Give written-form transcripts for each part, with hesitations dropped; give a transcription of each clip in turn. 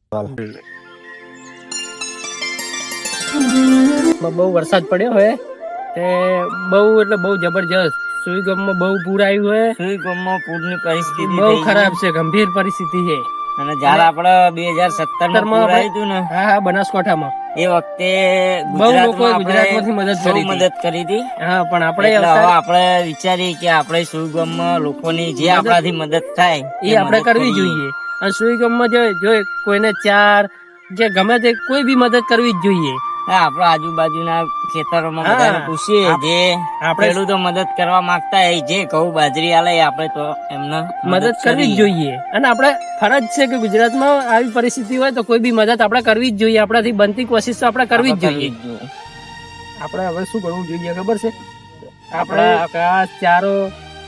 બહુ વરસાદ પડ્યો હોય તે બહુ એટલે બહુ જબરજસ્ત સુઈગામમાં બહુ પૂર આવ્યું હોય. સુઈગામમાં પૂરની પરિસ્થિતિ બહુ ખરાબ છે, ગંભીર પરિસ્થિતિ છે. અને જયારે આપડે 2017 માં પૂર આવ્યું હતું ને, હા બનાસકાંઠામાં, એ વખતે બહુ લોકો ગુજરાતમાંથી મદદ કરી હતી. હા, પણ આપણે હવે આપણે વિચારીએ કે આપણે સુઈગામમાં લોકોની જે આપણાથી મદદ થાય એ આપણે કરવી જોઈએ. અને સુઈગામમાં જો કોઈને ચાર જે ગમે તે કોઈ બી મદદ કરવી જ જોઈએ. આપડે આજુબાજુના ખેતરોમાં બધાને પૂછીએ જે ખેડૂતો મદદ કરવા માંગતા હોય, જે ઘઉં બાજરી આલે આપણે તો એમને મદદ કરવી જ જોઈએ. અને આપણે ફરજ છે કે ગુજરાતમાં આવી પરિસ્થિતિ હોય તો કોઈ બી મદદ આપણે કરવી જ જોઈએ. આપણાથી બનતી કોશિશ તો આપણે કરવી જ જોઈએ. આપણે હવે શું કરવું જોઈએ ખબર છે? આપણે ઘાસ ચારો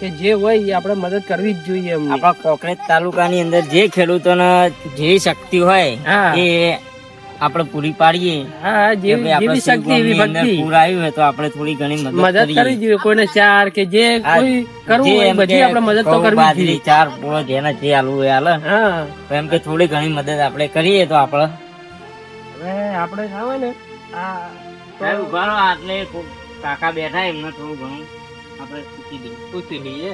કે જે હોય એ આપણે મદદ કરવી જ જોઈએ. આપણા કોકરેજ તાલુકાની અંદર જે ખેડૂતોને જે શક્તિ હોય એ આપણે પૂરી પાડીએ. હા, જેવી શક્તિ એવી ભક્તિ. પૂર આવ્યું હોય તો આપણે થોડી ઘણી મદદ કરવી જોઈએ. કોઈને ચાર કે જે કોઈ કરવું હોય બધી આપણે મદદ તો કરવી જ જોઈએ. ચાર પૂરો જેને જે આલવું હોય આલે. હા, તો એમ કે થોડી ઘણી મદદ આપણે કરીએ તો આપણે આપણે ના હોય ને આટલે કાકા બેઠા એમને થોડું ઘણું આપણે પૂછી લઈએ.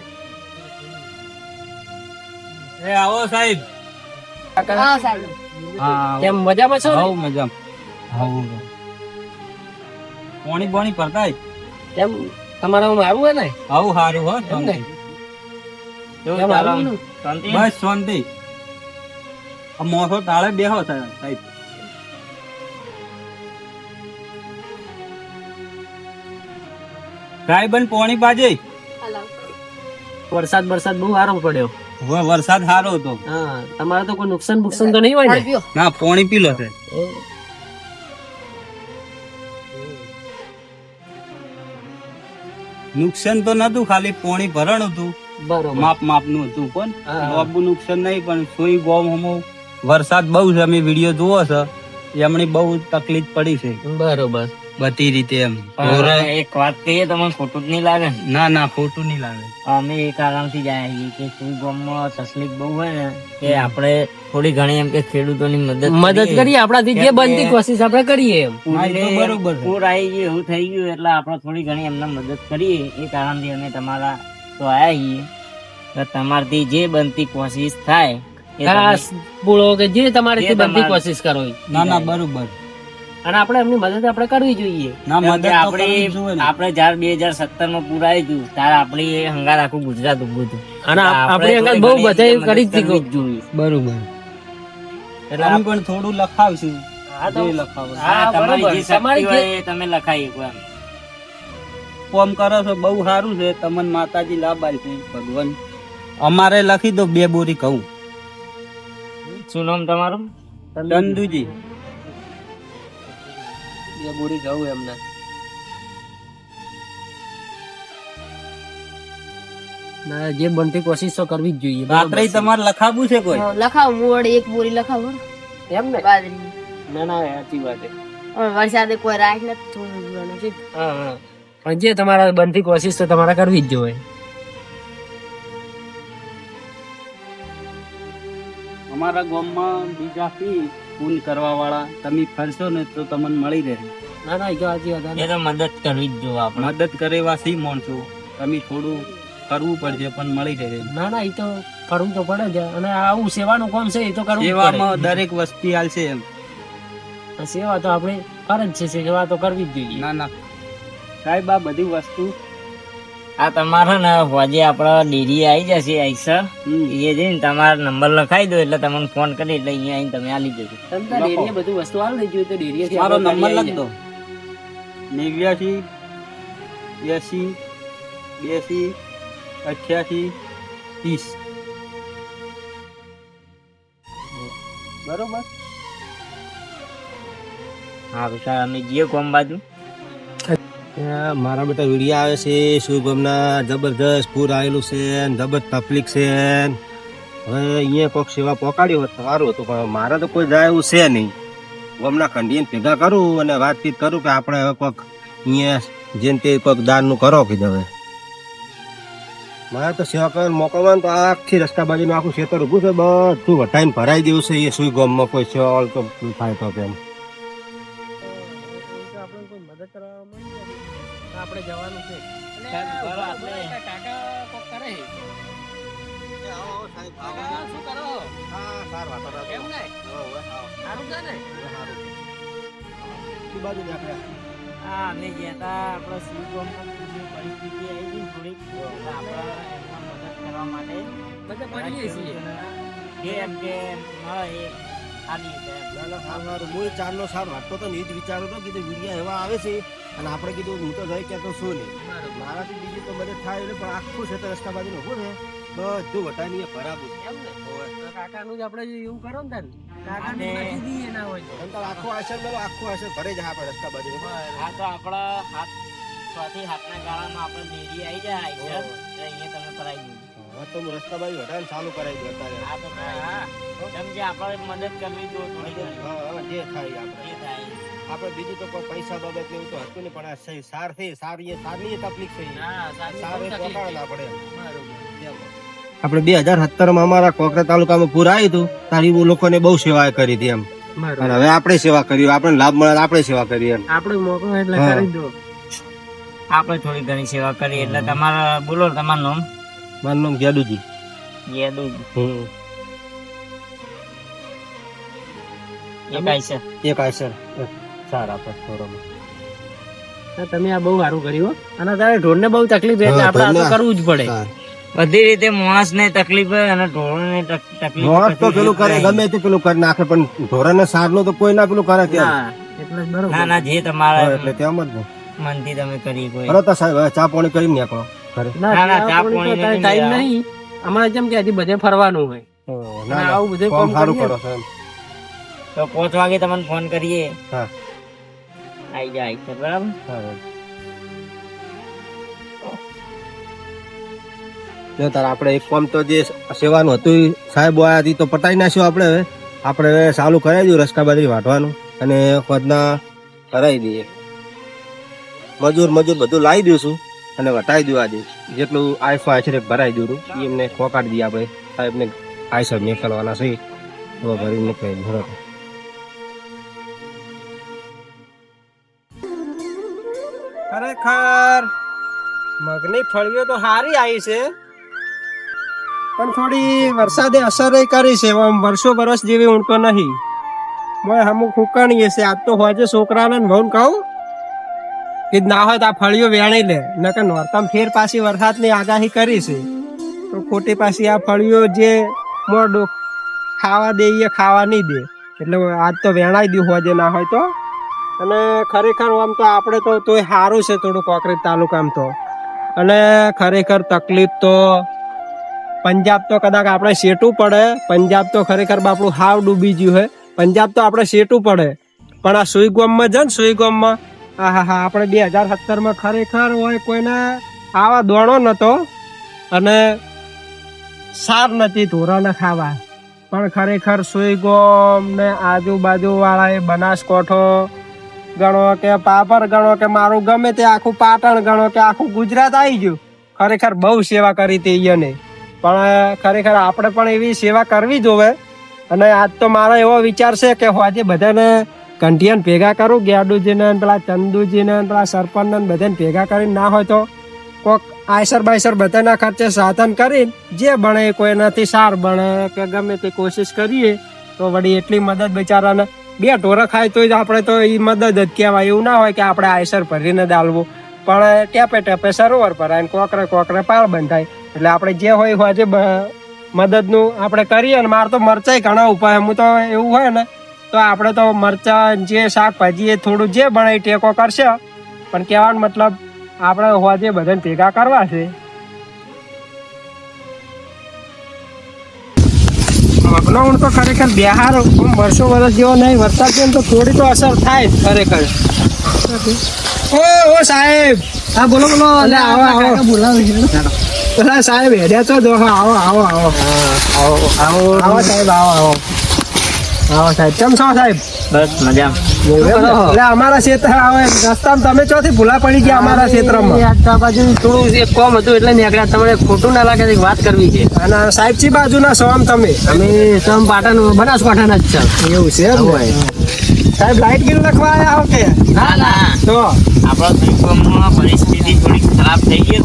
આવો સાહેબ. કેમ મજામાં છો? બહુ મજામાં. પાણી પાણી ભરતા કેમ તમારા આવ્યું હોય ને? આવું સારું હો. બસ શાંતિ. મોસો તાળે બેહો સાહેબ. સાહેબ પાણી બાજે. વરસાદ બહુ સારો પડ્યો. વરસાદ સારો હતો. હા, તમારે તો કોઈ નુકસાન તો નહીં હોય ને? ના, પાણી પી લો. નુકસાન તો નતું, ખાલી પાણી ભરણ હતું. બરોબર, માપ નું હતું. પણ બાબુ નુકસાન નહીં. પણ સોઈ ગોમ હમો વરસાદ બહુ છે. અમે વિડીયો જોવો છે, એમની બહુ તકલીફ પડી છે. બરોબર, બધી રીતે એમ. એક વાત કહીએ તમને ખોટું જ નહીં લાગે? ના, ખોટું નહીં લાગે. અમે એ કારણથી જ આવ્યા કે સુઈ ગામમાં તકલીફ બહુ હોય ને, કે આપણે થોડી ઘણી એમ કે ખેડૂતોની મદદ કરીએ. આપણાથી જે બનતી કોશિશ આપણે કરીએ. બરોબર, પૂર આવી ગયું એવું થઈ ગયું એટલે આપણે થોડી ઘણી એમને મદદ કરીએ. એ કારણથી અમે તમારા તો આવ્યા છીએ. તમારથી જે બનતી કોશિશ થાય કે જે તમારી બનતી કોશિશ કરો. ના, બરોબર. અને આપણે એમની મદદ આપણે કરવી જોઈએ. આપણે જયારે 2017 માં પૂર આવ્યું હતું ત્યારે આપણી હંગાર આખું ગુજરાત ઉભું હતું. અને આપણી હંગાર બહુ બધા કરી જ જોઈએ. બરોબર, એટલે અમે પણ થોડું લખાવશું. તમે લખાઈ કોમ કરો છો બહુ સારું છે. તમને માતાજી લાભ છે. ભગવાન અમારે લખી દો 2 બોરી કહું. શું નામ તમારું? ચંદુજી. 2 બોરી ઘઉં એમને. જે બનતી કોશિશ તો કરવી જ જોઈએ. રાત્રે તમારે લખાવું છે? કોઈ લખાવ મૂળ 1 બોરી લખાવો એમ ને? બાજરી. ના, સાચી વાત છે. વરસાદે કોઈ રાખ નથી. હા, પણ જે તમારા બનતી કોશિશ તો તમારે કરવી જ જોઈએ. અમારા ગામમાં બીજા પૂન કરવા વાળા તમે ફરશો ને તો તમને મળી રહે. ના, સાચી વાત. એ તો મદદ કરવી જ જો. આપણે મદદ કરેવા સી માણસો. તમે થોડું કરવું પડશે પણ મળી રહે. ના, એ તો કરવું તો પડે જ. અને આવું સેવાનું કામ છે એ તો કરવું. સેવામાં દરેક વસ્તી હાલશે એમ. સેવા તો આપણે ફરજ છે. સેવા તો કરવી જ જોઈએ. ના, સાહેબ આ બધી વસ્તુ આ તમારા ને હોજે આપડા ડેરી આવી જશે. આઈસર એ જઈને તમારો નંબર લખાઈ દો એટલે તમને ફોન કરી એટલે અહીંયા આવીને તમે આલી દેજો. ડેરી બધું વસ્તુ આલ દેજો તો ડેરી મારો નંબર લખ દો. 89 80 82 88 30. બરોબર. હા સર, અમે જઈએ કોમ બાજુ. મારા બેટા વિડીયો આવે છે. સુઈગામના જબરદસ્ત પૂર આવેલું છે, જબરદસ્ત તકલીફ છે. હવે અહીંયા કોઈક સેવા પહોંચાડ્યો હોત સારું હતું, પણ મારે તો કોઈ જાય એવું છે નહીં. ગામના ખંડીને ભેગા કરું અને વાતચીત કરું કે આપણે હવે કોઈક અહીંયા જેમ તે કોઈક દાનનું કરો કીધું. હવે મારે તો સેવા કરવાનો મોકો મળે ને તો આખી રસ્તા બાજુનું આખું ખેતર ઊભું છે, બધું વટાઈને ભરાઈ દેવું છે. એ સુઈ ગામમાં કોઈ સેવા તો થાય તો કેમ આપણે કોઈ મદદ કરવા માંગે તો આપણે જવાનું છે. કાકા કોક કરે છે. કાકા શું કરો? એમ નહીં? સારું છે ને? શું બાજુ નીકળ્યા? હા, અમે ગયા હતા આપણા શિવગોમમાં જે પરિસ્થિતિ આવી હતી થોડીક આપણે એમના મદદ કરવા માટે બધા પડીએ છીએ. એમ કે મળે એ ખાલી છે એમ. ના, સારું. હું ચારનો સાર વાંચતો હતો ને એ જ વિચારો હતો, કીધું વિડીયા એવા આવે છે અને આપણે કીધું હું તો જઈ કહેતો શું નહીં, મારાથી બીજી તો મદદ થાય એટલે પણ આખું છે તો રસ્તા બાજુ ઊભું છે, બધું વટાઈને બરાબર એમ ને? તો કાકાનું જ આપણે એવું કરો ને તાન. કાકાને નાખી દઈએ ના હોય તો. આખું આશર મેલો આખું આશર ભરે જાય આપણે રસ્તા બાજુ. હા, તો આપણા હાથ ચોથી હાથના ગાળામાં આપણે ડેરી આવી જાય છે એટલે અહીંયા તમે કરાવી દો. હા, તો હું રસ્તા બાજુ વટાઈને ચાલુ કરાવી દઉં અત્યારે. હા, તો હા, કેમ કે આપણે મદદ કરવી જો થોડી ઘણી. હા, જે થાય આપણે. જે થાય. આપણે બીજું તો કોઈ પૈસા બાબત એવું તો હતું નહીં, પણ આ સાર થઈ સારની તકલીફ થઈ. હા, સારી સાર બહુ તકલીફ પકડ ના પડે. બરોબર. આપણે 2017 માં અમારા કોકરા તાલુકામાં પૂર આવ્યું હતું, તારી લોકોને બહુ સેવા કરી હતી એમ. બરોબર. અને હવે આપણે સેવા કરી, આપણે લાભ મળે આપણે સેવા કરી એમ. આપણે મોકો એટલે હા. કરી દો. આપણે થોડી ઘણી સેવા કરી એટલે તમારા બોલો તમારું નામ? મારું નામ ગેડુજી. યાદવ એકાઈ છે. એક આશર સાર આપે થોડોમાં. હા, તમે આ બહુ સારું કર્યું હો. અને તારે ઢોરને બહુ તકલીફ છે એટલે હા, આપણે આ તો ઢોરને- કરવું જ પડે. સાર. બધી રીતે માણસ ને તકલીફ હોય અને ઢોર ને તકલીફ મોત તો પેલું કરે, ગમે તે પેલું કરી નાખે, પણ ઢોરાને સાર નું તો કોઈ ના પેલું કરે કેમ? હા, એટલે જ બરોબર. ના ના જે હા, તમારા એટલે તેમ જ ને. મનથી તમે કરી કોઈ બરો તો સાહેબ હવે ચા પાણી કરીને નીકળો ઘરે. ના, ના, ના, ચા પાણી તો નથી ટાઈમ લેવા. નહીં. અમારે જેમ કે હજી બધે ફરવાનું હોય. ના, ના, આવું બધું કામ કામ સારું કરીએ. કરો છો એમ. તો 5 વાગે તમને ફોન કરીએ. હા. આઈ જાય છે બરાબર. હા. જો તાર આપણે એક કામ તો જે સેવાનું હતું ઈ સાહેબ આયા હતી તો પટાઈ નાખ્યો આપણે. હવે આપણે હવે ચાલુ કરાવી દઉં રસ્તા બાજરી વાટવાનું અને ખોદના કરાવી દઈએ. મજૂર બધું લાવી દઈશું અને વટાવી દઉં આજે જેટલું આઈફો આશરે ભરાઈ દઉં એ એમને ખોકાડી દઈએ આપણે સાહેબને આઈસર નીકળવાના છે તો ભરી નીકળી બરોબર. ખરેખર મગની ફળીઓ તો સારી આવી છે પણ થોડી વરસાદે અસર કરી છે. આમ વર્ષો બરસ જેવી ઊંટો નહીં. મોય અમુક ફૂકાણીએ છે. આજ તો હોજે છોકરાને ને ભઉન કહું કે ના હોય તો આ ફળીઓ વેણી લે, નકર નોરતામ ફેર પાછી વરસાદની આગાહી કરી છે તો ખોટી પાછી આ ફળીઓ જે મોડું ખાવા દે એ ખાવા નહીં દે, એટલે આજ તો વેણાઈ દઉં હોજે ના હોય તો. અને ખરેખર આમ તો આપણે તો તોય સારું છે થોડું કોકરેજ તાલુકામાં તો. અને ખરેખર તકલીફ તો પંજાબ તો કદાચ આપણે શેટું પડે. પંજાબ તો ખરેખર બાપડું હાવ ડૂબી ગયું હે. પંજાબ તો આપણે શેટું પડે પણ આ સુઈગોમમાં છે ને સુઈગોમમાં હા આપણે 2017 ખરેખર હોય કોઈને આવા દોણો નતો અને સાર નથી ઢોરાને ખાવા. પણ ખરેખર સુઈગોમ ને આજુબાજુ વાળા બનાસકોઠો ગણો કે પાપર ગણો કે મારું ગમે તે આખું પાટણ ગણો કે આખું ગુજરાત આવી ગયું. ખરેખર બહુ સેવા કરી હતી એને. પણ ખરેખર આપણે પણ એવી સેવા કરવી જોવે. અને આજ તો મારો એવો વિચાર છે કે આજે બધાને કંઠિયાને ભેગા કરું, ગેડુજીને પેલા ચંદુજીને પેલા સરપંચને બધાને ભેગા કરીને ના હોય તો કોક આયસર બાયસર બધાના ખર્ચે સાધન કરીને જે બને કોઈનાથી સાર બને કે ગમે તે કોશિશ કરીએ તો વળી એટલી મદદ બિચારાને 2 ઢોરા ખાય તો જ આપણે તો એ મદદ જ કહેવાય. એવું ના હોય કે આપણે આયસર ભરીને દાલવું, પણ ટેપે ટેપે સરોવર ભરાય ને કોકરે પાળ બંધાય. એટલે આપણે જે હોય જે મદદનું આપણે કરીએ ને. મારે તો મરચાઈ ઘણા ઉપાય. હું તો એવું હોય ને તો આપણે તો મરચા જે શાકભાજી એ થોડું જે બને ટેકો કરશે. પણ કહેવાનો મતલબ આપણે હોજે બધાને ભેગા કરવા છે. મગનો ઊંટ તો ખરેખર બિહાર વર્ષો વર્ષ જેવો નહીં. વરસાદ જેમ તો થોડી તો અસર થાય ખરેખર. ઓ સાહેબ, હા બોલો આવો બોલા સાહેબ હેડ્યા છો જો. આવો સાહેબ આવો. હા સાહેબ કેમ છો સાહેબ? બસ મજા. એટલે અમારા ક્ષેત્ર આવે રસ્તામાં તમે ચોથી ભૂલા પડી ગયા અમારા ક્ષેત્રમાં. આ બાજુ થોડું એક કોમ હતું એટલે નીકળ્યા. તમને ખોટું ના લાગે તો એક વાત કરવી છે. અને સાહેબ ચી બાજુના છો આમ તમે? અમે સમ પાટણ બનાસકાંઠાના જ છે. એવું છે એમ ને? સાહેબ લાઈટ બિલ લખવા આવ્યા હો કે? ના ના, તો આપણા સુઈગામમાં પરિસ્થિતિ થોડી ખરાબ થઈ ગઈ.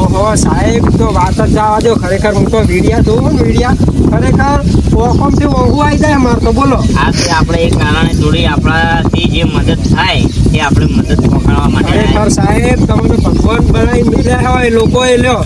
ઓહો સાહેબ તો વાત જ જવા દો. ખરેખર હું તો વિડિયા જોઉં ને વિડિયા ખરેખર ઓખમથી ઓઘું આવી જાય અમારે તો. બોલો આ તે આપણે એક નાણાને થોડી આપણાથી જે મદદ થાય એ આપણે મદદ પકડવા માટે ખરેખર સાહેબ તમને ભગવાન બનાવી મળ્યા હોય લોકોએ લ્યો.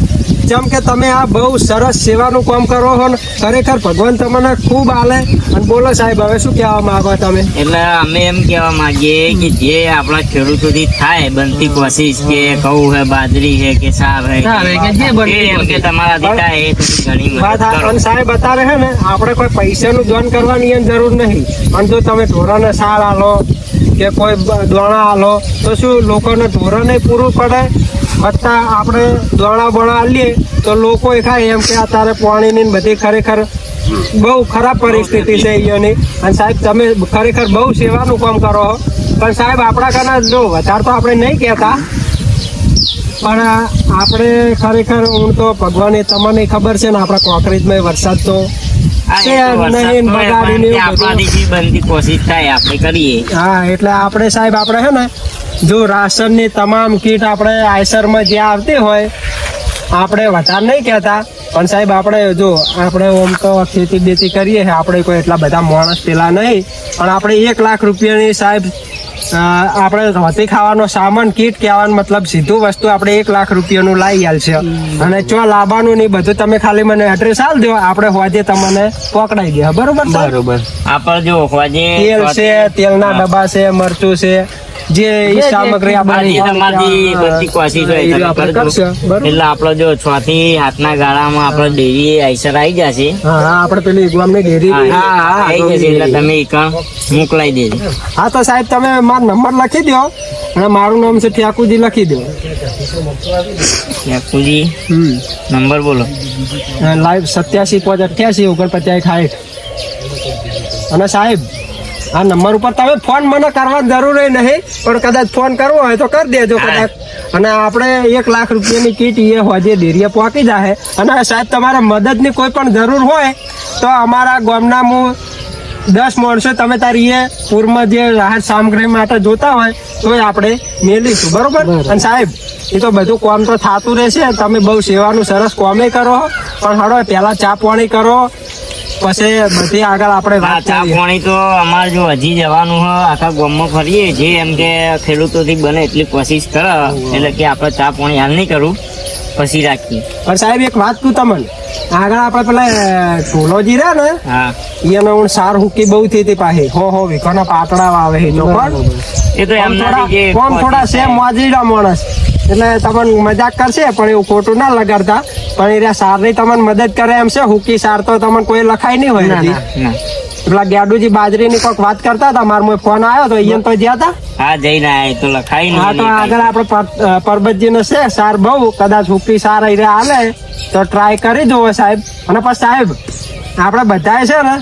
જેમ કે તમે આ બહુ સરસ સેવાનું કામ કરો છો ને ખરેખર ભગવાન તમને ખૂબ આલે. અને બોલો સાહેબ હવે શું કહેવા માંગો તમે? એટલે અમે એમ કહેવા માંગીએ કે જે આપણા ખેડૂતોથી થાય બનતી કોશિશ કે ઘઉં હે, બાજરી હે કે સાર હે કે જે બનતી એ એમ કે તમારાથી થાય એ થોડી ઘણી વાત મદદ કરો. અને સાહેબ અત્યારે હે ને આપણે કોઈ પૈસાનું દાન કરવાની એમ જરૂર નહીં. અને જો તમે ઢોરાને સાર આલો કે કોઈ દોણા આલો તો શું લોકોને ઢોરાને પૂરું પડે. બધા આપણે દોણા બોણા આલીએ તો લોકો એ ખાય એમ કે અત્યારે પાણીની ને બધી ખરેખર બહુ ખરાબ પરિસ્થિતિ છે અહીંયાની. અને સાહેબ તમે ખરેખર બહુ સેવાનું કામ કરો છો. પણ સાહેબ આપણા કના જો વધારે તો આપણે નહીં કહેતા પણ આપણે ખરેખર હું તો ભગવાને તમને ખબર છે ને આપણા કોકરેજમાં વરસાદ તો હા, છે એ તો વરસાદ નહીં તો એ બગાડીને પણ એવું બધું. આપણાથી જે બનતી કોશિશ થાય આપણે કરીએ. હા એટલે આપણે સાહેબ આપણે હે ને જો રાશનની તમામ કીટ આપણે આયસરમાં જે આવતી હોય આપણે વધારે નહીં કહેતા પણ સાહેબ આપણે જો આપણે આમ તો ખેતી બેતી કરીએ છે આપણે કોઈ એટલા બધા માણસ પેલા નહીં પણ આપણે 1 લાખ રૂપિયાની સાહેબ આપણે રોટી ખાવાનો સામાન કીટ કહેવાનો મતલબ સીધું વસ્તુ આપણે 1 લાખ રૂપિયાનું લાવી આલશે. અને ચો લાવવાનું નહીં બધું તમે ખાલી મને એડ્રેસ આલ દો આપણે હોજે તમને પકડાઈ દે. બરોબર સાહેબ? બરોબર. આપણે જો હોજે તેલ છે, તેલના ડબ્બા છે, મરચું છે, જે ઈ સામગ્રી આજે તમારી બધી કોશિશ હોય તમે આપણે કરજો. કરશે. બરોબર? એટલે આપડે જો 6 થી 7 ના ગાળામાં આપણે ડેરી આઈસર આવી જશે. હા હા આપણે પેલી ગામની ડેરી આવી જશે એટલે તમે ઈકણ મોકલાઈ દેજો. હા તો સાહેબ તમે મારો નંબર લખી દો અને મારું નામ છે ઠાકુજી લખી દો. યાકુજી નંબર બોલો. લાઈવ 87 588 49 60. અને સાહેબ આ નંબર ઉપર તમે ફોન મને કરવા જરૂર નહીં પણ કદાચ ફોન કરવો હોય તો કરી દેજો કદાચ. અને આપણે 1 લાખ રૂપિયાની કીટ એ હોજે ડેરીએ પહોંચી જાય. અને સાહેબ તમારે મદદની કોઈ પણ જરૂર હોય તો અમારા ગામના હું 10 માણસો તમે તારી એ પૂરમાં જે રાહત સામગ્રી માટે જોતા હોય તો આપણે મેળવીશું. બરોબર? અને સાહેબ એ તો બધું કામ તો થતું રહેશે. તમે બહુ સેવાનું સરસ કામે કરો પણ હળો પહેલા ચા પાણી કરો પછી બધી આગળ આપણે આ વાત ચા કરીએ. પાણી તો અમારે જો હજી જવાનું હોય આખા ગામમાં ફરીએ જે એમ કે ખેડૂતોથી બને એટલી કોશિશ કરે એટલે કે આપણે ચા પાણી હાલ નહીં કરું પછી રાખીએ. પણ સાહેબ એક વાત કહું તમને આગળ આપણે પેલા ઢોલોજી રહ્યા ને હા એને હું સાર હુકી બહુ થઈ હતી પાછી હો વીઘોના પાતળા વાવે છે તો પણ એ તો એમનાથી જે કોમ થોડા કોશિશ છે થાય. મોજીડા માણસ એટલે તમને મજાક કરશે પણ એવું ખોટું ના લગાડતા. પણ એ સારની તમને મદદ કરે એમ છે. હુકી સાર તો તમને કોઈ લખાય નહીં હોય હજી. ના. પેલા ગાડુજી બાજરીની કોઈક વાત કરતા હતા મારો ફોન આવ્યો તો અહીંયા તો જ્યાં હતા. હા જઈને આયા એ તો લખાય હા તો આગળ આપણે પરબતજી નો છે સાર બહુ કદાચ હુકી સાર અહીંયા હાલે તો ટ્રાય કરી જુઓ સાહેબ. અને પછી સાહેબ આપણે બધાએ છે ને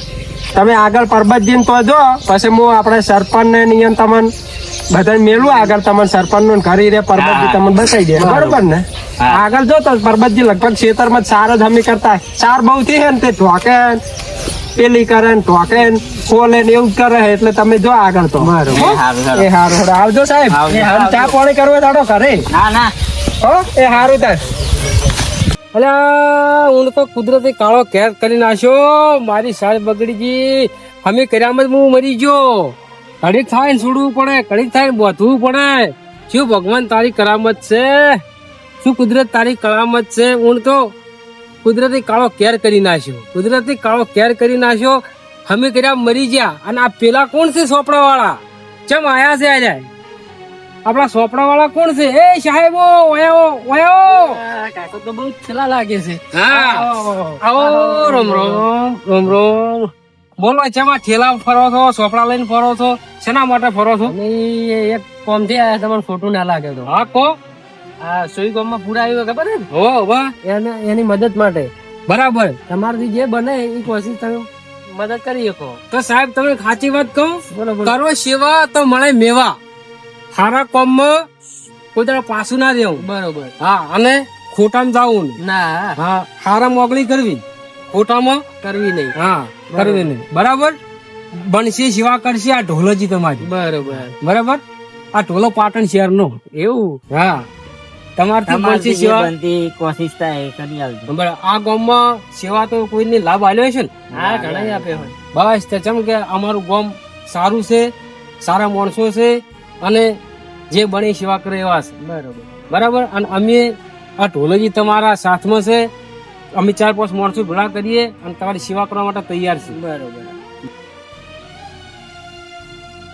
તમે આગળ પરબતજી તો જો પછી હું આપણે સરપંચ ને નિયમ તમને બધા મેળવું આગળ તમને સરપંચ નું કરી રે પરબતજી તમને બતાવી દે. બરોબર ને? આગળ જો તો પરબતજી લગભગ ખેતરમાં સાર જ હમી કરતા સાર બહુ થી છે ને તે ઢોકે પેલી કરે ને ઢોકે ને ખોલે ને એવું જ કરે એટલે તમે જો આગળ તો. સારું, સારું. એ હારું આવજો સાહેબ. આવજો. અને ચા પાણી કરવો તાડો કરે ના ના હો એ હારું તાર. અલ્યા હું તો કુદરતી કાળો કેર કરી નાખ્યો. મારી સાળ બગડી ગઈ. અમે કર્યામાં જ હું મરી ગયો. ઘડીક થાય ને છોડવું પડે, ઘડીક થાય ને બોધવું પડે. શું ભગવાન તારી કરામત છે? શું કુદરત તારી કરામત છે? હું તો કુદરતી કાળો કેર કરી નાખ્યો. કુદરતી કાળો કેર કરી નાખ્યો. અમે કર્યા મરી ગયા. અને આ પેલા કોણ છે સોપડા વાળા? ચમ આયા છે આજે? આપણા સોપડા વાળા કોણ છે? એ સાહેબો ઓયો કાકો તો બહુ છેલ્લા લાગે છે. હા આવો રોમ રોમ રોમ રોમ. બોલો ચેમાં ઠેલા ફરો છો? સોપડા લઈને ફરો છો? શેના માટે ફરો છો? એક કોમ થી આયા તમને ખોટું ના લાગે તો. હા કો આ સોઈ ગામમાં પૂરા આવ્યું ખબર છે? હો વાહ એની મદદ માટે. બરાબર તમારાથી જે બને એ કોશિશ તમે મદદ કરી શકો. તો સાહેબ તમે સાચી વાત કહો, બરોબર. કરો સેવા તો મળે મેવા. સારા કામમાં કોઈ તારા પાછું ના દેવું. બરોબર. હા, અને ખોટામાં જાવું નહીં. ના હા, સારા મોગલી કરવી, ખોટામાં કરવી નહીં. હા કરવી નહીં. બરાબર. બનશે સેવા કરશે આ ઢોલજી તમારી. બરોબર. બરાબર. આ ઢોલો પાટણ શહેર નો. એવું. હા, તમારથી બનશે તમારથી જે સેવા. બનતી કોશિશ થાય એ કરી આવજો. બરાબર. આ ગામમાં સેવા તો કોઈને લાભ આલ્યો છે ને. હા ઘણા આપ્યો હોય. બસ તે ચમ કે અમારું ગામ સારું છે, સારા માણસો છે, અને જે બને સેવા કરે એવા છે. બરોબર. બરાબર. અને અમે આ ઢોલજી તમારા સાથમાં છે. અમે 4-5 માણસો ભેળા કરીએ અને તમારી સેવા કરવા માટે તૈયાર છે. બરોબર.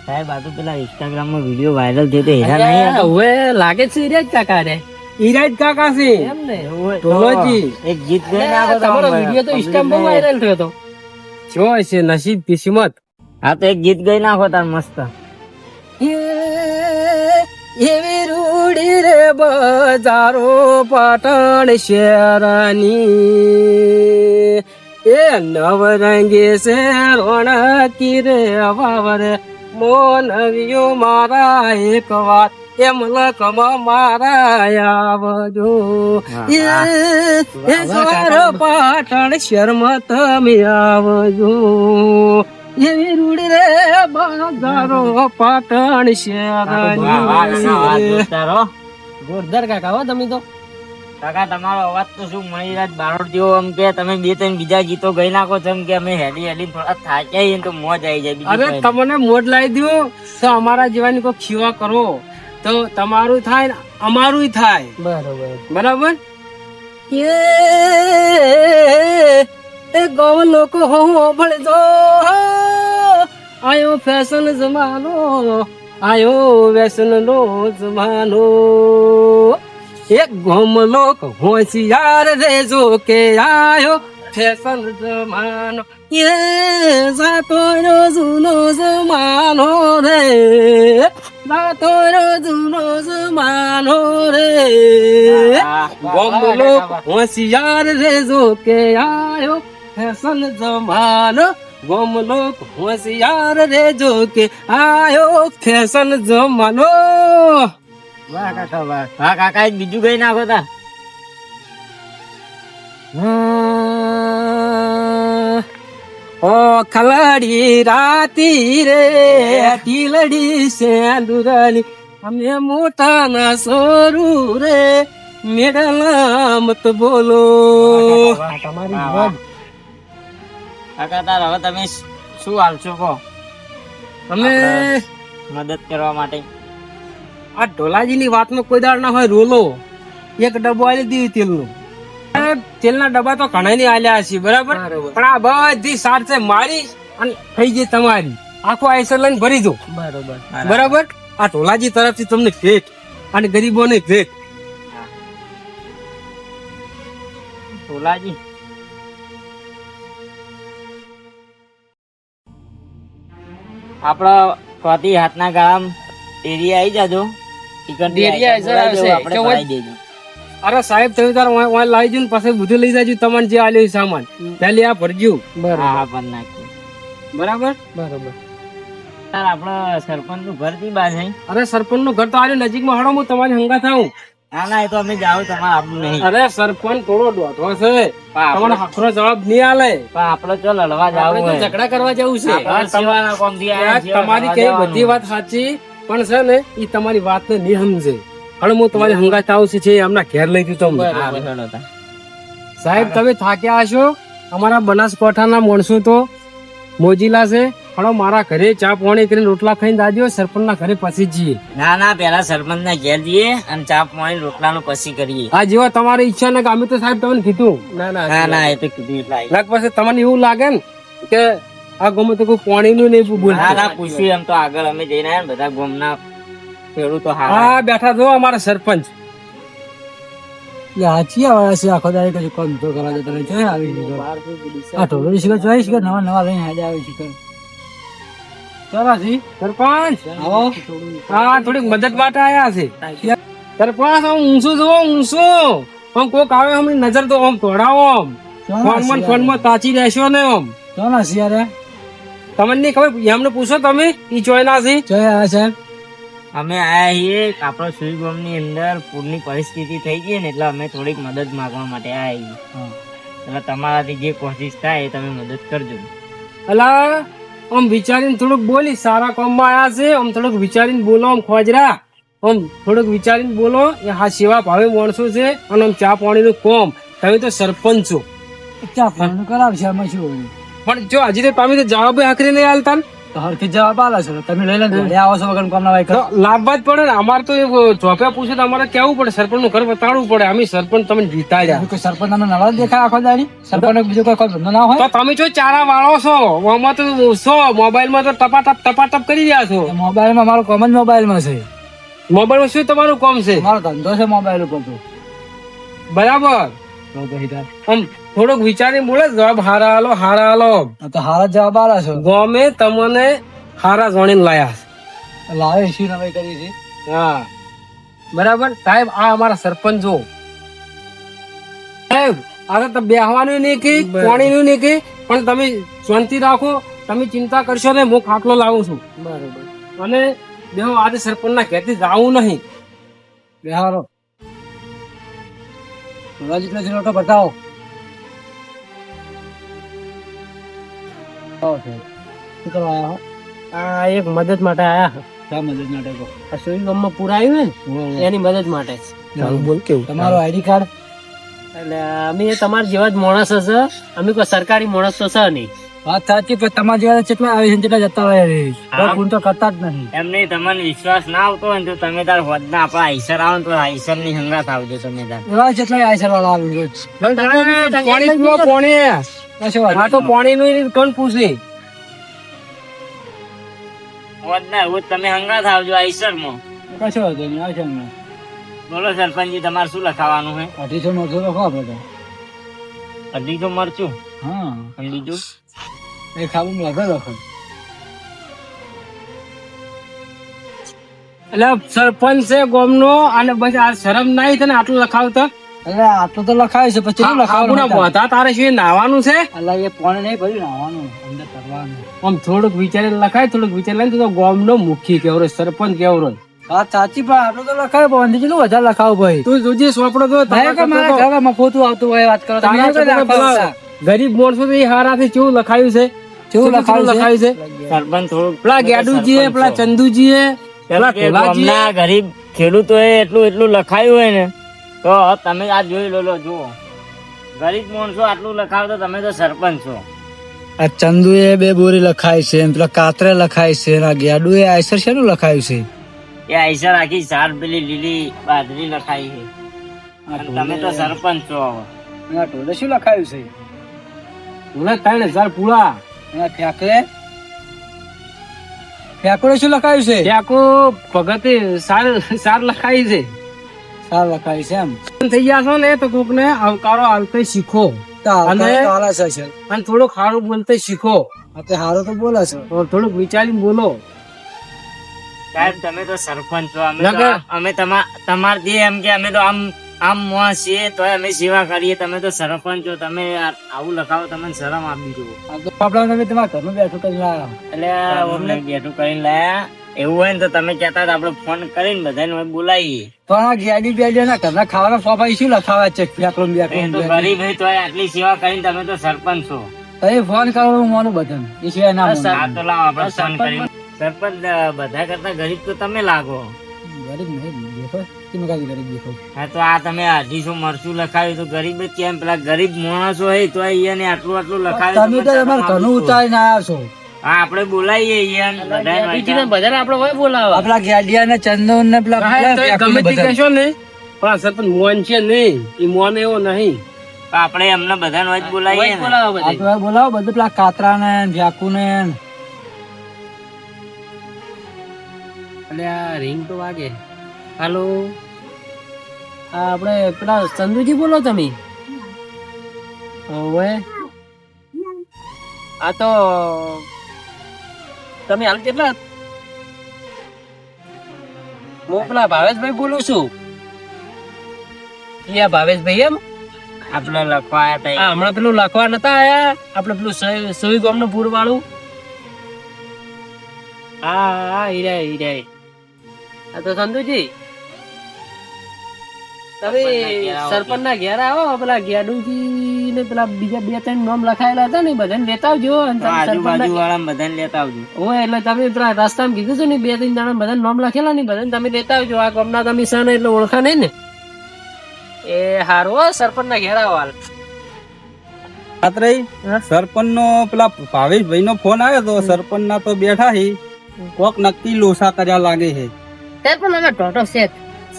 સાહેબ આ તો પેલા ઇન્સ્ટાગ્રામ માં વિડીયો વાયરલ થયો તો હેરા નહીં અરે, હવે લાગે છે રે કાકા રે. ઈરાજ કાકા છે. એમ ને. ઢોલજી એક ગીત ગઈ નાખો તો તમારો આમ વિડીયો તો public ઇન્સ્ટામાં ને- વાયરલ થયો હતો. જો છે નસીબ કિસ્મત. હા તો એક ગીત ગઈ નાખો તાર મસ્ત. એવી રૂડી રે બજારો પાટણ શેરની, એ નવરંગી છે રોણકી રે વાવર, મોનવ્યો મારા એક વાત એમ લખમાં મારા આવજો. એ સવાર પાટણ શહેરમાં તમે આવજો. એવી રૂડી રે બજારો પાટણ શહેરની. જોરદાર કાકા હો તમે તો. કાકા તમારો અવાજ તો શું મણિરાજ બારોટ જેવો, આમ કે તમે 2-3 બીજા ગીતો ગઈ નાખો છો, એમ કે અમે હેડી હેડી થોડા થાક્યા તો મોજ આવી જાય. બીજું અરે કંઈ તમને મોજ લાવી દઉં તો અમારા જેવાની કોઈ ખીવા કરો તો તમારું થાય ને અમારું થાય. બરોબર. બરાબર. એ ગામ લોકો હોભળજો, આયો ફેશન જમાનો, આયો વ્યસન નો જમાનો. એક ગામ લોક હોશિયાર રેજો કે આયો ફેશન જમાનો. એ જાતો જૂનો જમાનો રે, જાતો જૂનો જમાનો રે. ગામ લોક હોશિયાર રેજો કે આયો ફેશન જમાનો. ગામ લોક હોશિયાર રેજો કે આયો ફેશન જમાનો. વાહ કાકા વાહ. હા કાકા એક બીજું ગઈ નાખો તા. ઓ ખલડી રાતી રે ટીલડી સેંદુરાની, અમે મોટા ના સોરું રે મેડલા મત બોલો. તમારી વાહ, મોજ. કાકા તાર હવે તમે શું હાલશો કહો અમે મદદ કરવા માટે? આ ઢોલાજીની વાતમાં કોઈ દાડ ના હોય રોલો. એક ડબ્બો આલી દીધી તેલનો. તેલના ડબ્બા તો ઘણા ની આલ્યા છે. બરાબર. બરોબર. પણ આ બધી સાર છે મારી અને થઈ ગઈ તમારી. આખો આઈસર લઈને ભરી દો. બરોબર. બરાબર. આ ઢોલાજી તરફથી તમને ભેટ અને ગરીબોને ભેટ. ઢોલાજી આપડા સ્વાતિ હાથના ગામ ડેરી આવી જાજો. ચિકન ડેરી આવી જશે. આપણે કેવું? ભરાઈ દેજો. અરે સાહેબ તમે તાર લાવી જુ પછી બધું લઈ જાજો. તમને જે આલ્યો એ સામાન પહેલી આ ભરજો. બરોબર. હા પણ નાખ્યું. બરાબર. બરોબર. તાર આપડા સરપંચ નું ઘર થી બાજ હઈ? અરે સરપંચ નું ઘર તો આલ્યું નજીકમાં. હડો હું તમારી હંગા થાઉં. ના ના એ તો અમે જાવ તમારે આપવું નહીં. અરે સરપંચ થોડો દોઢો છે. તમારો આખરો જવાબ નહીં આલે. પણ આપડે ચો લડવા જાવ આપણે તો ઝઘડા કરવા જવું છે. સેવાના કામથી આયા છીએ, તમારી લડવા કઈ જવાનું. બધી વાત સાચી પણ છે ને એ તમારી વાત ને નહીં સમજે. હવે હું તમારી હંગાત આવું છે એમના ઘેર લઈ ગયું તમને. હા, લડો તા. સાહેબ તમે થાક્યા હશો. અમારા બનાસકાંઠાના માણસો તો મોજીલા છે. હળો મારા ઘરે ચા પાણી કરીને રોટલા ખાઈને દાદીઓ સરપંચ ના ઘરે પછી જઈએ. ના ના પેલા સરપંચ ના ઘેર જઈએ અને ચા પાણી રોટલા નું પછી કરીએ. આ જેવા તમારી ઈચ્છા ને અમે તો સાહેબ તમને કીધું. ના ના ના ના એ તો કીધું એટલે આવી. લાગ પછી તમને એવું લાગે ને કે આ ગમે તો કોઈ પાણી નું નહીં ના બોલતું. ના પૂછ્યું એમ તો આગળ અમે જઈને આયા ને બધા ગામના ખેડૂતો હારા. હા બેઠા જો અમારા સરપંચ. આખો દાડે કશું કામ તો કરવા જતા રહે છે. આવી છે. આ ઢોલો શીખર ચોઈસ કે નવા નવા લઈને હાજર આવી શીખર. સરપંચ આવો. હા થોડીક મદદ માટે આયા છે. સરપંચ આમ ઊંચું જુઓ ઊંચું. આમ કોક આવે અમની નજર તો આમ તોડાવો. આમ ફોન માં તાચી રહેશો ને આમ. ચોના સિયારે તમને નહીં ખબર એમને પૂછો તમે ઈ ચોયના છે ચોયા સાહેબ અમે આયા છીએ આપણો સુઈ ગામની અંદર પૂરની પરિસ્થિતિ થઈ ગઈ ને એટલે અમે થોડીક મદદ માંગવા માટે આયા છીએ એટલે તમારાથી જે કોશિશ થાય એ તમે મદદ કરજો. અલા આમ વિચારીને થોડુંક બોલી સારા કામમાં આયા છે આમ થોડુંક વિચારીને બોલો આમ ખોજરા આમ થોડુંક વિચારીને બોલો એ હા સેવા ભાવે માણસો છે અને આમ ચા પાણીનું કોમ તમે તો સરપંચ છો ચા પાણીનું કરાવશે આમાં શું પણ જો હજી તો તમે તો જવાબ આખરી નહીં હાલતા ને તો હરખી જવાબ આલા છો તમે લઈ લે આવો છો વગર કામ ના લાભ જ પડે ને અમારે તો ચોપે પૂછે તો અમારે કેવું પડે સરપંચ નું ઘર બતાડવું પડે અમે સરપંચ તમે જીતાડ્યા કોઈ સરપંચ નામ નવા દેખાય આખો દાડી સરપંચ બીજો કોઈ ધંધો ના હોય તો તમે જો ચારા વાળો છો આમાં તો છો મોબાઈલ માં તો ટપાટપ કરી રહ્યા છો મોબાઈલ માં મારો કોમન મોબાઈલ માં છે મોબાઈલ માં શું તમારું કામ છે મારો ધંધો છે મોબાઈલ ઉપર તો બરાબર આમ થોડોક વિચારીને બોલે જવાબ હારા હાલો તો હારા જવાબ આલા છો ગમે તમને હારા જોણીને લાયા લાવે શી નવાઈ કરી છે હા બરાબર સાહેબ આ અમારા સરપંચ જો સાહેબ આ તો બેહવાનું નહીં કે પાણીનું નહીં કે પણ તમે શાંતિ રાખો તમે ચિંતા કરશો ને હું ખાટલો લાવું છું બરાબર અને દેહો આજે સરપંચ ના ઘેરથી જાવું નહીં બેહારો તો બતાવો આ એક મદદ માટે આયા મદદ માટે સુઈ ગામમાં પૂરા આવ્યું ને એની મદદ માટે બોલ કેવું તમારો આઈડી કાર્ડ એટલે અમે તમારા જેવા જ માણસ હશે અમે કોઈ સરકારી માણસ તો છે નહીં વાત સાચી પણ તમારા જેવા કેટલા આવે છે કેટલા જતા હોય ફોન તો કરતા જ નહીં એમ નહીં તમને વિશ્વાસ ના આવતો હોય તો તમે તાર હોદના આપણા આઈસર આવો ને તો આઈસર ની હંગાત આવજો તમે તાર એવા જેટલા આઈસર વાળા આવે તો પાણી નું કોણ પૂછે હોદના એવું તમે હંગાત આવજો આઈસર માં કશો વાંધો નહીં આવશે અમને બોલો સરપંચજી તમારે શું લખાવાનું છે 250 લખો આપડે 250 મરચું હા અને બીજું એ ખાવું લખો એટલે સરપંચ છે ગામનો અને બસ આ શરમ નહીં થાય ને આટલું લખાવતા એટલે આટલું તો લખાય છે પછી લખાવું તારે શું નાવાનું છે એટલે એ પાણી નહીં ભર્યું નાવાનું અંદર કરવાનું આમ થોડુંક વિચારીને લખાય થોડુંક વિચારી તો ગામનો મુખી કેવરો સરપંચ કેવરો હા સાચી પણ આટલું તો લખાય પણ કેટલું વધારે લખાવ ભાઈ તું જોજે સોપડો તો મફોતું આવતું હોય વાત કરો ગરીબ માણસો તો એ હારાથી કેવું લખાયું છે કેવું લખાયું છે સરપંચ થોડું પેલા ગેડુજી પેલા ચંદુજી પેલા ગરીબ ખેડૂતો એટલું લખાયું હોય ને તો તમે આ જોઈ લો જુઓ ગરીબ માણસો આટલું લખાવ તો તમે તો સરપંચ છો આ ચંદુ એ 2 બોરી લખાય છે પેલા કાતરે લખાય છે આ ગેડુ એ આઈસર શેનું લખાયું છે એ આઈસર આખી ચાર પેલી લીલી બાજરી લખાઈ છે અને તમે તો સરપંચ છો હવે ટોલે શું લખાયું છે ટોલે 3000 પૂળા ફેકડે શું લખાયું છે ફેકો ભગતે સાર લખાઈ છે સાર લખાઈ છે એમ થઈ ગયા છો ને તો કોક ને આવકારો આલતે શીખો અને થોડુંક સારું બોલતે શીખો સારું તો બોલે છે થોડુંક વિચારીને બોલો સાહેબ તમે તો સરપંચ છો અમે તમારથી એમ કે અમે તો આમ મોં છીએ તો અમે સેવા કરીએ તમે તો સરપંચ છો તમે આવું લખાવો તમને શરમ આપી દો તમે તમારા ઘરનું બેઠું કરીને લાયા એટલે અમને બેઠું કરીને લાયા એવું હોય ને તો તમે કહેતા આપડે ફોન કરીને બધાને બોલાવીએ તો આ ગેડી બેડી ના ઘરના ખાવાના સોફા શું લખાવા છે ગરીબ હોય તો આટલી સેવા કરીને તમે તો સરપંચ છો ફોન કરવાનું મોનું બધું એ સિવાય ના તો લાવો આપડે ફોન કરીને સરપંચ બધા કરતા ગરીબ તો તમે લાગો ગરીબ નહીં દેખો ગરીબ દેખો હા તો આ તમે 250 મરચું લખાવ્યું તો ગરીબ જ કેમ પેલા ગરીબ માણસો હોય તો અહીંયા આટલું લખાવ્યું તમે તો તમારે ઘરનું ઉતારીને આવ્યા છો હા આપડે બોલાવીએ અહીંયા બધાને આપણે હોય બોલાવો આપડા ગેડિયા ને ચંદન ને પેલા ગમે તે કહેશો ને પણ સરપંચ મોન છે નહીં એ મોન એવો નહીં આપડે એમને બધાને હોય બોલાવીએ બોલાવો બધું પેલા કાતરા ને ભ્યાકુ ને આ રિંગ તો વાગે હાલો આપણે પેલા ચંદુજી બોલો તમે હવે આ તો તમે હાલ કેટલા હું પેલા ભાવેશભાઈ બોલું છું ભાવેશભાઈ એમ આપણે લખવા આયા તા. હા હમણાં પેલું લખવા નતા આયા આપણે પેલું સોઈ ગામનું પૂર વાળું. હા હા હીરા આ તો સંધુજી તમે સરપંચ ના ઘેર આવો પેલા ગેડુજી ને પેલા બીજા 2-3 નામ લખાયેલા હતા ને બધાને લેતા આવજો. અને તમે આજુબાજુ સરપંચના- વાળા બધાને લેતા આવજો. ઓય એટલે તમે પેલા રસ્તામાં કીધું છે ને 2-3 જણા બધા નામ લખેલા ને બધાને તમે લેતા આવજો. આ ગામના તમે છે ને એટલે ઓળખા નહીં ને. એ હારું હો, સરપંચ ના ઘેર આવો હાલ. રાત્રે સરપંચ નો પેલા ભાવેશભાઈ નો ફોન આવ્યો તો સરપંચ ના તો બેઠા હી કોક નક્કી લોસા કર્યા લાગે છે. સર પણ અમે ટોટો છે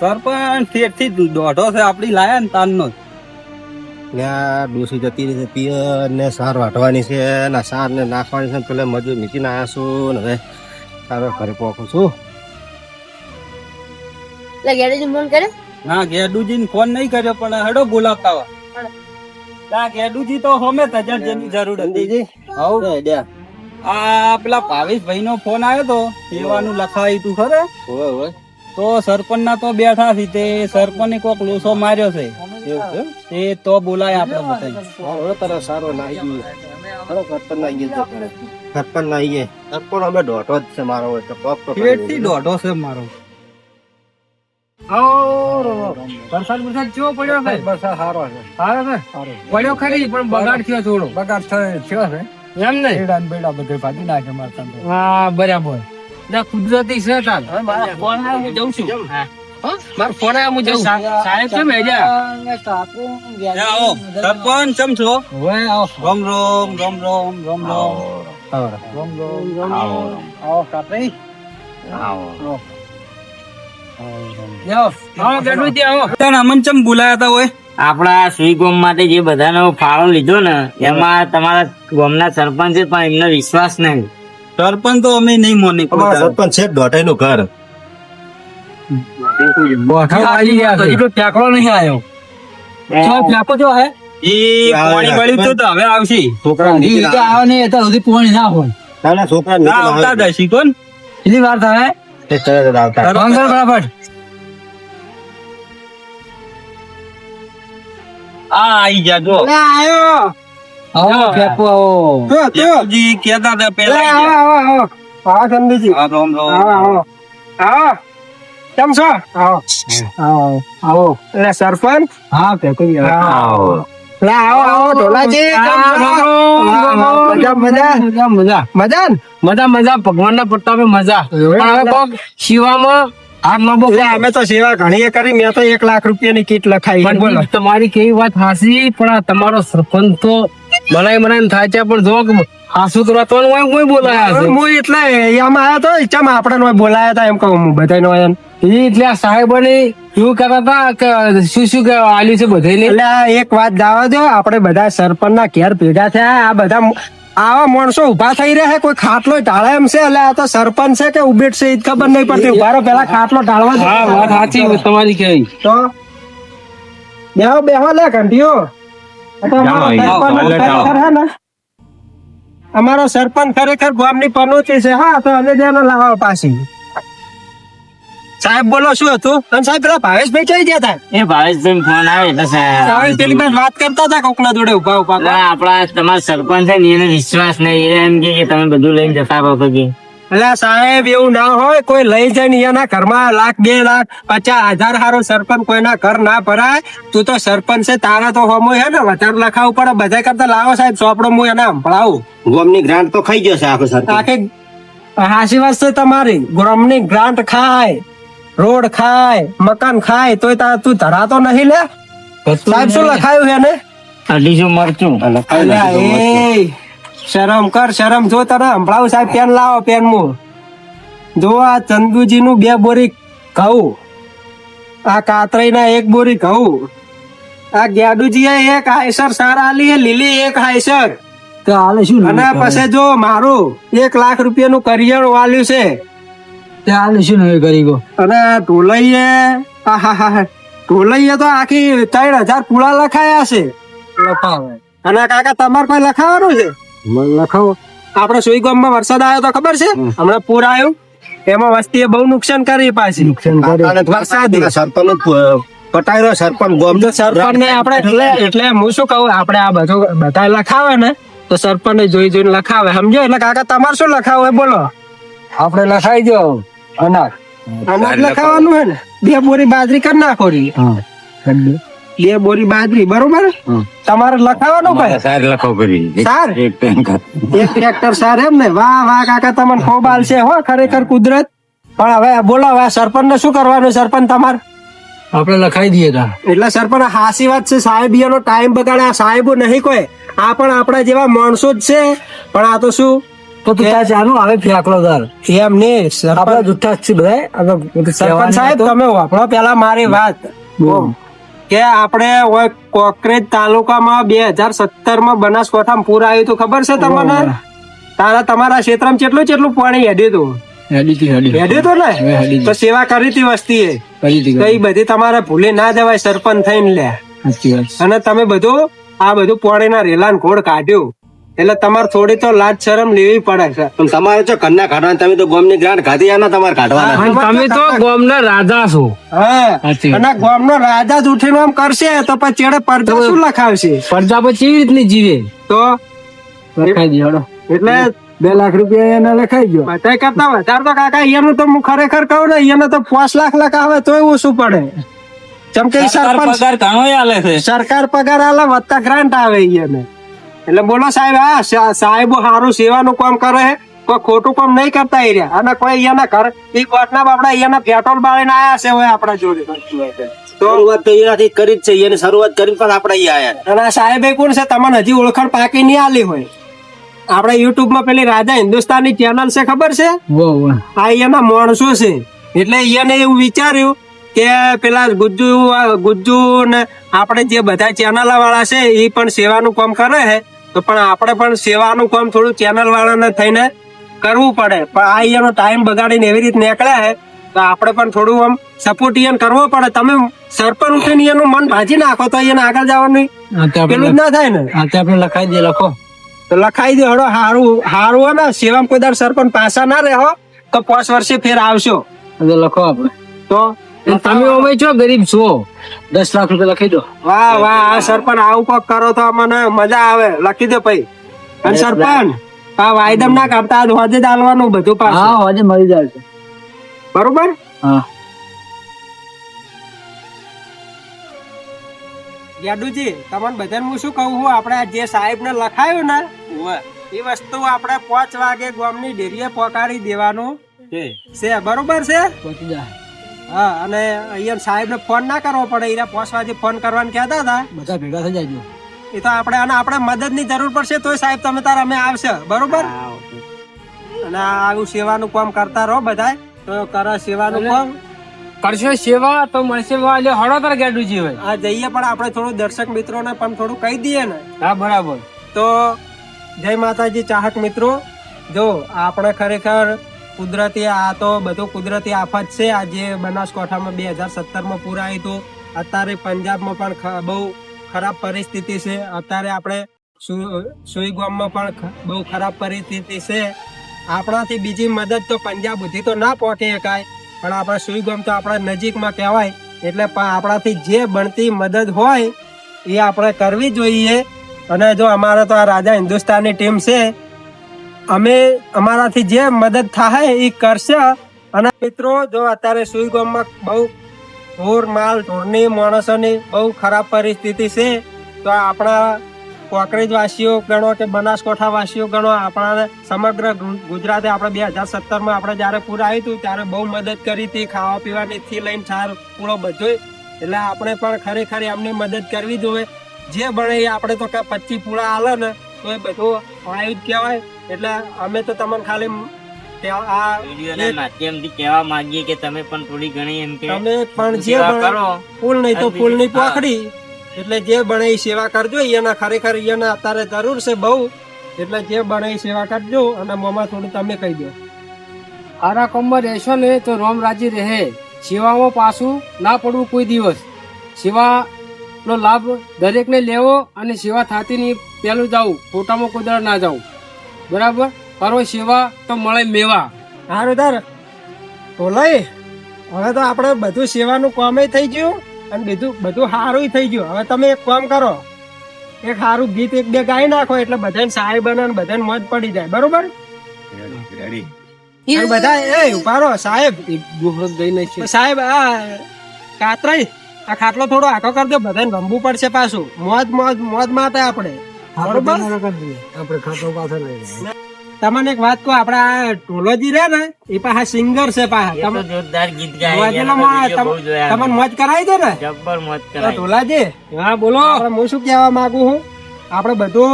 સરપંચ ઠેઠ થી દોઢો છે આપડી લાયા ને તાન નો ત્યાં ડોસી જતી રહી છે પિયર ને સાર વાટવાની છે ને સાર ને નાખવાની છે. પેલા મજૂર મીકીને આવ્યા છું ને હવે સારો ઘરે પહોંચું છું. એટલે ગેરેજ ફોન કરે ના ગેડુજી ને ફોન નહીં કર્યો પણ હેડો બોલાવતા વા. ના ગેડુજી તો હોમે તજર જેની જરૂર હતી. હવ આ પેલા ભાવેશભાઈ નો ફોન આવ્યો તો સેવાનું લખાયું તું ખરે તો સરપંચ ના તો બેઠા છે તે સરપંચ કોક લોસો માર્યો છે તે તો બોલાય આપડે બતાવી. તારો સારો નાઈ ગયો સરપંચ નાઈ ગયો સરપંચ નાઈ ગયે સરપંચ અમે દોઢો જ છે મારો હોય તો પગ તો પેટ થી દોઢો છે મારો. વરસાદ કેવો પડ્યો છે? વરસાદ સારો છે. સારો છે પડ્યો ખરી પણ બગાડ થયો થોડો. બગાડ થયો છે. એમ નહીં બેડા ને બેડા બધે ફાટી નાખે મારતા. હા બરાબર ના કુદરતી છે તાલ. મારો ફોન આવ્યો હું જઉં છું. હા. મારો ફોન આવ્યો હું જઉં. સાહેબ છે મેજા સરપંચ ચમ છો? હવે આવો રોમ રોમ રોમ રોમ રોમ રોમ રોમ રોમ આવો કાપી આવો ગેડુજી આવો. અમન ચમ બોલાયા હતા હોય? આપણા સુઈ ગોમ માટે જે બધાનો ફાળો લીધો ને એમાં તમારા ગામના સરપંચ છે પણ એમને વિશ્વાસ નહીં. સરપંચ તો અમે નહીં મોની અમારા સરપંચ છે દોઢાઈ નું ઘર એટલો ઠેકડો નહીં આવ્યો. ઠેકો જો હે ઈ પાણી બળ્યું તો હવે આવશે. છોકરા આવે ને અત્યાર સુધી પોણી ના હોય. નાના છોકરા ના આવતા દશી કોણ કેટલી વાર થાય આવતા મંગળ બરાબર આ આઈ જા જો આવો ઠેકો આવો જી કહેતા હતા પેલા આઈ જા. આવો ચંદુજી હા, રોમ રોમ આવો કેમ છો આવો આવો એટલે સરપંચ હા ઠેકો આવો આવો ઢોલાજી મજા ભગવાન ના પ્રતાપે મજા પણ હવે કોક શિવામાં હાથ ન બોલે. અમે તો સેવા ઘણી કરી. મેં તો 1 લાખ રૂપિયાની કીટ લખાઈ. બોલો તમારી કેવી વાત હાસી પણ આ તમારો સરપંચ તો મનાઈ થાય છે પણ જો હાસુ તો રાતવાનું હોય કોઈ બોલાયા છે. હું એટલે એમાં આવ્યો તો ચમ આપણે બોલાયા હતા એમ કહું હું બધાનો એમ એટલે આ સાહેબોને એવું કહેતા હતા કે શું કે આલ્યું છે બધાને. એટલે એક વાત જાવા દો આપણે બધા સરપંચ ના ઘેર ભેગા થયા આ બધા આવા માણસો ઉભા થઈ રહ્યા કોઈ ખાટલો ઢાળે એમ છે એટલે આ તો સરપંચ છે કે ઉભેટ છે એ ખબર નહીં પડતી. ઉભારો પેલા ખાટલો ઢાળવા દો. હા વાત સાચી તમારી કેવી તો બેહો લે ઘંટીઓ. અમારો સરપંચ ખરેખર ગામની પનોતી છે. હા તો અને જેનો લાવો પાછી સાહેબ બોલો શું હતું? અને સાહેબ પેલા ભાવેશભાઈ કઈ ગયા હતા? એ ભાવેશભાઈ ફોન આવે એટલે ભાવેશ પેલી પાસે વાત કરતા હતા કોકના જોડે ઉભા આપડા તમારા સરપંચ છે ને એને વિશ્વાસ નહીં. એમ કે તમે બધું લઈને જતા રહો પછી. એટલે સાહેબ એવું ના હોય કોઈ લઈ જાય એના ઘરમાં 1 લાખ 2 લાખ 50,000 હારો સરપંચ કોઈના ઘર ના ભરાય. તું તો સરપંચ છે તારા તો હોમો હે ને વધારે લખાવું પડે. બધા કરતા લાવો સાહેબ ચોપડો હું એને સંભળાવું. ગોમની ગ્રાન્ટ તો ખાઈ જશે આખો સરપંચ. આખી હાસી વાત છે તમારી. ગ્રામની ગ્રાન્ટ ખાય રોડ ખાય મકાન ખાય તોય તું ધરાતો નહીં લે. સાહેબ શું લખાયું છે ને 250 મરચું. શરમ કર શરમ. જો તને સંભળાવું સાહેબ પેન લાવો પેન મુ જો આ ચંદુજી નું 2 બોરી ઘઉં આ કાતરાઈ ના 1 બોરી ઘઉં આ ગેડુજી એક હાઈસર સાર આલી હે લીલી 1 હાઈસર અને પછી જો મારું 1 લાખ રૂપિયાનું કરિયાણું આલ્યું છે અને ઢોલઈએ ઢોલઈએ તો આખી 3,000 પૂળા લખાયા છે. અને કાકા તમારે કોઈ લખાવાનું છે? લખાવો. આપડે સોઈ ગામમાં વરસાદ આવ્યો તો ખબર છે હમણાં પૂર આવ્યું એમાં વસ્તીએ બહુ નુકસાન કરી પાછી. વરસાદ સરપંચ પટાઈ રહ્યો સરપંચ ગોમ તો સરપંચ ને આપણે એટલે હું શું કહું, આપણે આ બધું બધા લખાવે ને તો સરપંચ ને જોઈ જોઈને લખાવે, સમજો? એટલે કાકા તમારે શું લખાવે બોલો? આપણે લખાઈ દો અનાજ. અનાજ લખાવાનું હે ને, 2 બોરી બાજરી કરી નાખો રી. 2 બોરી બાજરી, બરોબર? તમારે લખાવાનું ભાઈ સાર લખો કરી સાર એક ટેન્કર. 1 ટ્રેક્ટર સાર, એમ ને? વાહ વાહ કાકા, તમને ખૂબ હાલ છે હો, ખરેખર કુદરત. પણ હવે બોલો, હવે સરપંચ ને શું કરવાનું? સરપંચ તમારે આપણે લખાઈ દઈએ તા. એટલે સરપંચ હાસી વાત છે, સાહેબ નો ટાઈમ બગાડે. આ સાહેબો નહીં કોઈ, આ પણ આપણા જેવા માણસો જ છે. પણ આ તો શું તો તું ત્યાં જાનું આવે ફેંકલો તાર. એમ નહીં આપડા જુઠ્ઠા જ છે બધા. સરપંચ સાહેબ તમે વાપરો પેલા મારી વાત કે આપણે કોકરેજ તાલુકામાં 2017 માં બનાસકાંઠામાં પૂર આવ્યું હતું, ખબર છે તમને? તમારા ક્ષેત્રમાં કેટલું પાણી હેડ્યું હતું ને? તો સેવા કરી હતી વસ્તીએ, કઈ બધી તમારે ભૂલી ના જવાય સરપંચ થઈને લે. અને તમે આ બધું પાણીના રેલાન ઘોડ કાઢ્યું, એટલે તમારે થોડી તો લાજ શરમ લેવી પડે છે. પણ તમારે તો ઘરના કાઢવાના, તમે તો ગોમની ગ્રાન્ટ ખાધી આના તમારે કાઢવાના. તમે તો ગામના રાજા છો. અને ગામનો રાજા જ ઉઠીને આમ કરશે તો પછી ચેડે પરજા શું લખાવશે? પડદા પર કેવી રીતની જીવે? તો લખાઈ દો. એટલે 2 લાખ રૂપિયા એને લખાઈ ગયો. બધા કરતા વધારે તો કાકા અહીંયાનું તો હું ખરેખર કહું ને, અહીંયાનું તો 5 લાખ લખાવે તોય ઓછું પડે. જેમ કે સરપંચ સરકાર પગાર આલે વત્તા ગ્રાન્ટ આવે અહીંયાને. એટલે બોલો સાહેબ, હા સાહેબો સારું સેવાનું કામ કરે છે, કોઈ ખોટું કામ નહીં કરતા એ રહ્યા. અને કોઈ અહીંયાના ઘર એક વાતના બાપડા અહીંયાના પેટ્રોલ બાળીને આયા છે હોય આપણા જોડે. શરૂઆત તો એનાથી કરી જ છે, એને શરૂઆત કરી પણ આપણે અહીંયા આયા. અને આ સાહેબ કોણ છે તમને હજી ઓળખાણ પાકી નહીં આલી હોય. આપણે યુટ્યુબ માં પેલી રાજા હિન્દુસ્તાની ચેનલ છે, ખબર છે? આ અહીંયાના માણસો છે. એટલે અહીંયાને એવું વિચાર્યું કે પેલા ગુજ્જુ ને આપણે જે બધા ચેનલ વાળા છે એ પણ સેવાનું કામ કરે છે, તો પણ આપણે પણ સેવાનું કામ થોડું ચેનલ વાળાને થઈને કરવું પડે. પણ આ અહીંયાનો ટાઈમ બગાડીને એવી રીતે નીકળ્યા છે, તો આપણે પણ થોડું આમ સપોર્ટ કરવો પડે. તમે સરપંચ ઉઠીને એનું મન ભાજી નાખો તો અહીંયા આગળ જવાનું પેલું જ ના થાય ને. આપણે લખાઈ દે. લખો તો લખાઈ દે. હડો હારું હોય ને, સેવામાં કોઈ દર સરપંચ પાછા ના રહો તો 5 વર્ષે ફેર આવશો. લખો આપણે. તો તમે અમે છો ગરીબ છો, 10 લાખ રૂપિયા લખી દો. વાહ વાહ, આ સરપંચ આવું કોક કરો તો મને મજા આવે. લખી દો ભાઈ. અને સરપંચ આ વાયદમ ના કરતા, હોજે જ આલવાનું બધું પાછું. હા, હોજે મળી જાય છે. બરોબર? હા. યાદુજી, તમને બધાને હું શું કહું છું, આપણે જે સાહેબ ને લખાયું ને એ વસ્તુ આપણે 5 વાગે ગામની ડેરીએ પહોંચાડી દેવાનું છે. બરોબર છે? હા. અને અહીંયા સાહેબ ને ફોન ના કરવો પડે. એના 5 વાગે ફોન કરવાનું કહેતા હતા. બધા ભેગા થઈ જાય. એ તો આપણે મદદ ની જરૂર પડશે તોય સાહેબ તમે તાર અમે આવશે. બરોબર? અને આવું સેવાનું કામ કરતા રહો બધા. તો કરો સેવાનું કામ. કરશો સેવા તો મળશે. હળો તાર ગેડુજી હોય. આ જઈએ પણ આપણે થોડું દર્શક મિત્રોને પણ થોડું કહી દઈએ ને. હા, બરાબર. તો જય માતાજી ચાહક મિત્રો. જો આપણે ખરેખર કુદરતી, આ તો બધું કુદરતી આફત છે. આ જે બનાસકાંઠામાં 2017 માં પૂર આવ્યું હતું, અત્યારે પંજાબમાં પણ બહુ ખરાબ પરિસ્થિતિ છે. અત્યારે આપણે સુઈગામમાં પણ બહુ ખરાબ પરિસ્થિતિ છે. આપણાથી બીજી મદદ તો પંજાબ સુધી તો ના પહોંચી શકાય, પણ આપણે સુઈગામ તો આપણા નજીકમાં કહેવાય. એટલે આપણાથી જે બનતી મદદ હોય એ આપણે કરવી જોઈએ. અને જો અમારે તો આ રાજા હિન્દુસ્તાનની ટીમ છે, અમે અમારાથી જે મદદ થાય એ કરશે. અને મિત્રો, જો અત્યારે સુઈગામમાં બહુ ઢોર માલ ઢોરની માણસોની બહુ ખરાબ પરિસ્થિતિ છે. તો આપણા કોકરેજ વાસીઓ ગણો કે બનાસકાંઠા વાસીઓ ગણો, આપણા સમગ્ર ગુજરાતે આપણે 2017 માં આપણે જયારે પૂર આવ્યું હતું ત્યારે બહુ મદદ કરી હતી, ખાવા પીવાની થી લઈને સાર પૂરો બધું. એટલે આપણે પણ ખરેખર એમની મદદ કરવી જોઈએ. જે બને એ આપણે તો 25 પૂળા આલે ને તો એ બધું આવ્યું જ કહેવાય. એટલે અમે તો તમને ખાલી આ વિડિયોના માધ્યમથી કહેવા માંગીએ કે તમે પણ થોડી ઘણી એમ કે તમે પણ જે સેવા બને કરો. ફૂલ નહીં તો ફૂલની પોખડી. એટલે જે બને એ સેવા કરજો. એના ખરેખર એના અત્યારે જરૂર છે બહુ. એટલે જે બને એ સેવા કરજો. અને મોમાં થોડું તમે કહી દો. આરા કોમમાં રહેશો ને તો રોમ રાજી રહે. સેવામાં પાછું ના પડવું કોઈ દિવસ. સેવા નો લાભ દરેકને લેવો અને સેવા થતી નહીં પેલું જવું, ખોટામાં કોઈ દર ના જવું. બરાબર? કરો સેવા તો મળે મેવા. સારું તાર તો લઈ. હવે તો આપણે બધું સેવાનું કામે થઈ ગયું. અને બધું સારું થઈ ગયું. હવે તમે એક કામ કરો, એક સારું ગીત એક બે ગાઈ નાખો એટલે બધાને સહાય બને ને બધાને મોજ પડી જાય. બરોબર? અને બધા ઉભા રહો સાહેબ. સાહેબ આ કાતરાઈ આ ખાટલો થોડો આખો કરી દો, બધાને રમવું પડશે પાછું. મોજ મોજ મોજ માં આપણે. બરોબર? તમને એક વાત કહું, આપડા ટોલોજી રે ને એ પાછા સિંગર છે પાછા. એ તો જોરદાર ગીત ગાય ટોલાજીનો તમને મોજ કરાવી દે ને જબ્બર મોજ તો કરાય. ટોલાજી. હા બોલો. હું શું કહેવા માંગુ છું, આપડે બધું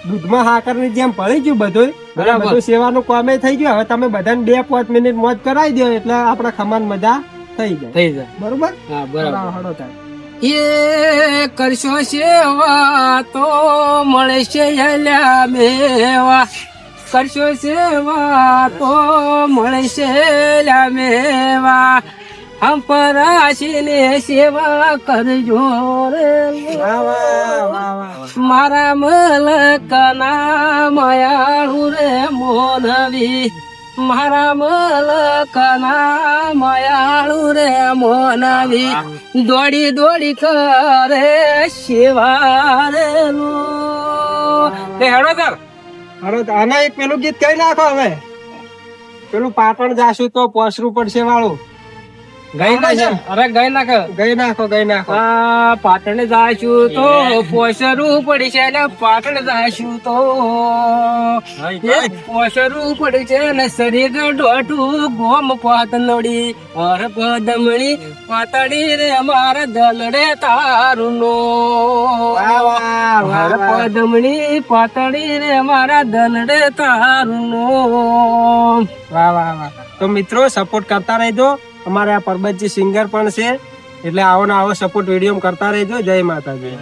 દૂધમાં સાકર ની જેમ પડી ગયું બધું. બધું સેવાનું કામે થઈ ગયું. હવે તમે બધાને 2-5 મિનિટ મોજ કરાવી દો એટલે આપડે ખમાન મજા થઈ જાય. બરોબર? હા બરાબર. હળો થાય. એ કરશો સેવા તો મળશે અલ્યા મેવા, કરશો સેવા તો મળશે અલ્યા મેવા, હમ પરાશીને સેવા કરજો રે. મારા મલકના માયાળું રે મોનવી, મારા મલકના માયાળું રે મોનવી, દોડી દોડી કરે સેવા રે લો. હળો આના એક પેલું ગીત કઈ નાખો. હવે પેલું પાટણ જાશું તો પોસરું પડશે વાળું ગઈ નાખ. અરે ગઈ નાખ. ગઈ નાખો. પાટણ જાશું તો પોસરું પડશે ને, પાટણ જાશું તો પોસરું પડશે ને, શરીર ડોટું ગોમ પાતનડી, હર પદમણી પાતળી રે મારા દલડે તારું નો, હર પદમણી પાતળી રે મારા દલડે તારું નો. વાહ. તો મિત્રો સપોર્ટ કરતા રહેજો. અમારે આ પરબતજી સિંગર પણ છે એટલે આવો ને આવો સપોર્ટ વિડીયો કરતા રહેજો. જય માતાજી.